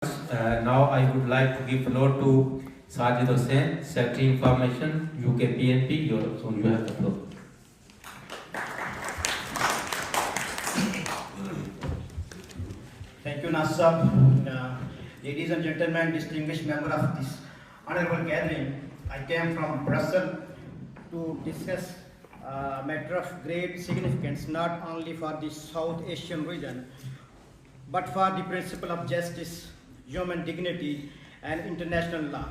Now I would like to give floor to Sajid Hussain, Secretary Information, UK PNP. You have the floor. Thank you, Nasab. Ladies and gentlemen, distinguished member of this honorable gathering, I came from Brussels to discuss a matter of great significance not only for the South Asian region, but for the principle of justice, human dignity, and international law.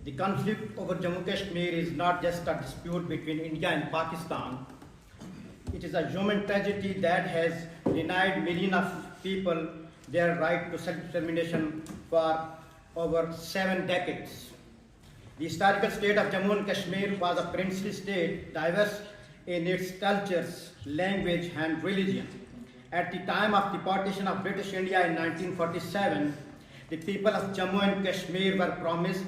The conflict over Jammu Kashmir is not just a dispute between India and Pakistan. It is a human tragedy that has denied millions of people their right to self-determination for over 7 decades. The historical state of Jammu and Kashmir was a princely state, diverse in its cultures, language, and religion. At the time of the partition of British India in 1947, the people of Jammu and Kashmir were promised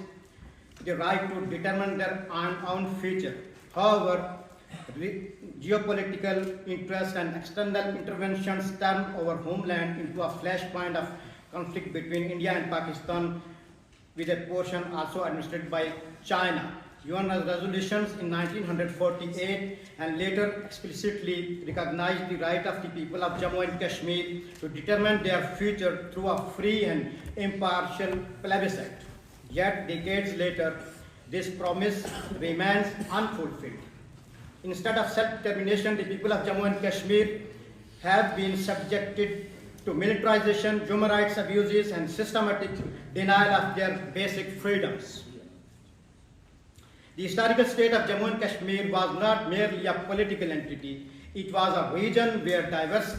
the right to determine their own future. However, geopolitical interests and external interventions turned our homeland into a flashpoint of conflict between India and Pakistan, with a portion also administered by China. UN resolutions in 1948 and later explicitly recognized the right of the people of Jammu and Kashmir to determine their future through a free and impartial plebiscite. Yet, decades later, this promise remains unfulfilled. Instead of self-determination, the people of Jammu and Kashmir have been subjected to militarization, human rights abuses, and systematic denial of their basic freedoms. The historical state of Jammu and Kashmir was not merely a political entity. It was a region where diverse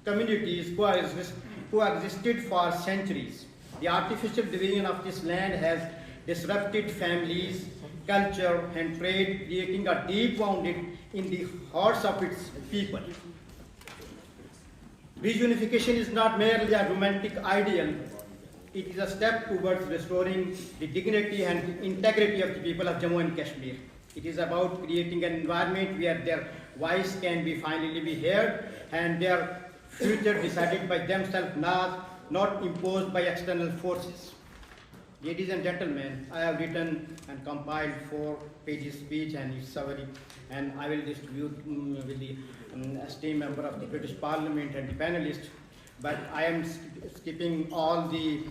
communities coexisted for centuries. The artificial division of this land has disrupted families, culture, and trade, creating a deep wound in the hearts of its people. Reunification is not merely a romantic ideal. It is a step towards restoring the dignity and integrity of the people of Jammu and Kashmir. It is about creating an environment where their voice can finally be heard and their future decided by themselves, not imposed by external forces. Ladies and gentlemen, I have written and compiled 4-page speech and its summary, and I will distribute with the esteemed member of the British Parliament and the panelists. But I am skipping all these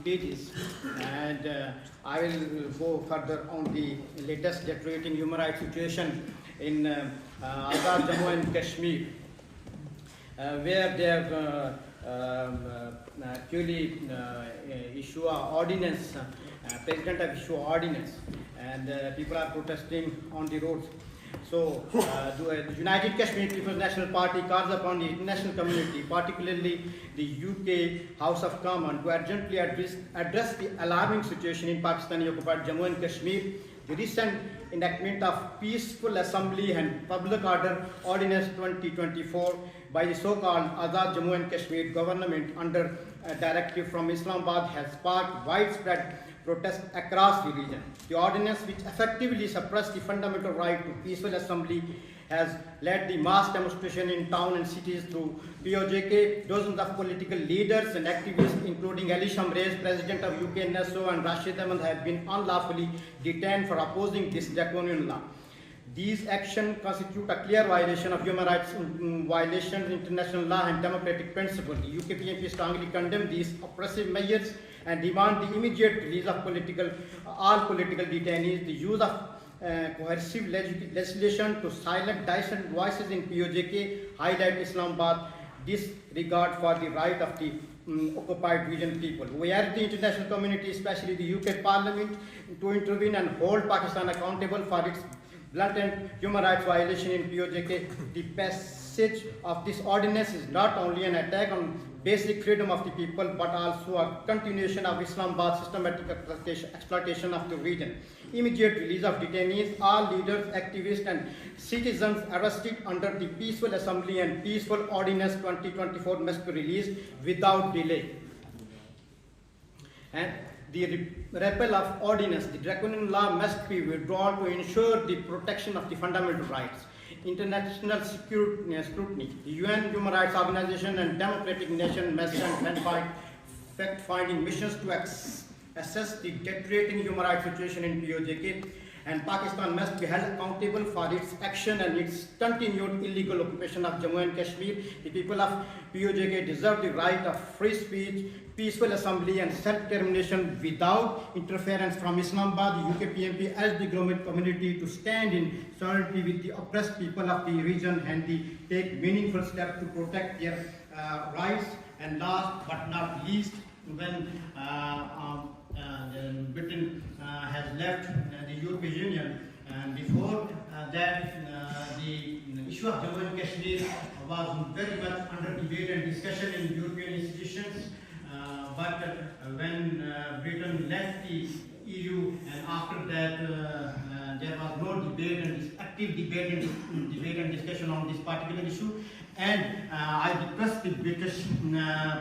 pages, and I will go further on the latest deteriorating human rights situation in Azad Jammu and Kashmir, where they have actually issue an ordinance. President have issued ordinance, and people are protesting on the roads. So, the United Kashmir People's National Party calls upon the international community, particularly the UK House of Commons, to urgently address the alarming situation in Pakistani-occupied Jammu and Kashmir. The recent enactment of Peaceful Assembly and Public Order Ordinance 2024 by the so-called Azad Jammu and Kashmir government under a directive from Islamabad has sparked widespread protests across the region. The ordinance, which effectively suppressed the fundamental right to peaceful assembly, has led the mass demonstration in town and cities through POJK. Dozens of political leaders and activists, including Ali Shamrez, president of UK NSO, and Rashid Ahmad, have been unlawfully detained for opposing this draconian law. These actions constitute a clear violation of human rights violations, international law, and democratic principles. The UK PNP strongly condemns these oppressive measures and demand the immediate release of all political detainees, the use of coercive legislation to silence dissident voices in POJK, highlight Islamabad disregard for the right of the occupied region people. We urge the international community, especially the UK Parliament, to intervene and hold Pakistan accountable for its blatant human rights violation in POJK. The passage of this ordinance is not only an attack on basic freedom of the people, but also a continuation of Islamabad's systematic exploitation of the region. Immediate release of detainees, all leaders, activists, and citizens arrested under the Peaceful Assembly and Peaceful Ordinance 2024 must be released without delay. And the repeal of ordinance, the draconian law must be withdrawn to ensure the protection of the fundamental rights. international scrutiny. The UN Human Rights Organization and democratic nations must stand by fact-finding missions to assess the deteriorating human rights situation in POJK, and Pakistan must be held accountable for its action and its continued illegal occupation of Jammu and Kashmir. The people of POJK deserve the right of free speech, peaceful assembly and self-determination without interference from Islamabad. The UK PNP urged the global community to stand in solidarity with the oppressed people of the region and take meaningful steps to protect their rights. And last but not least, when Britain has left the European Union, and before that the issue of Jammu and Kashmir was very much under debate and discussion in European institutions, but when Britain left the EU, and after that there was no debate and active debate and discussion on this particular issue. And I request the British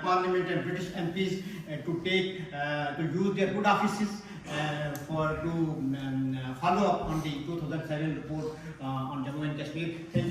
Parliament and British MPs to use their good offices to follow up on the 2007 report on Jammu and Kashmir. Thank you.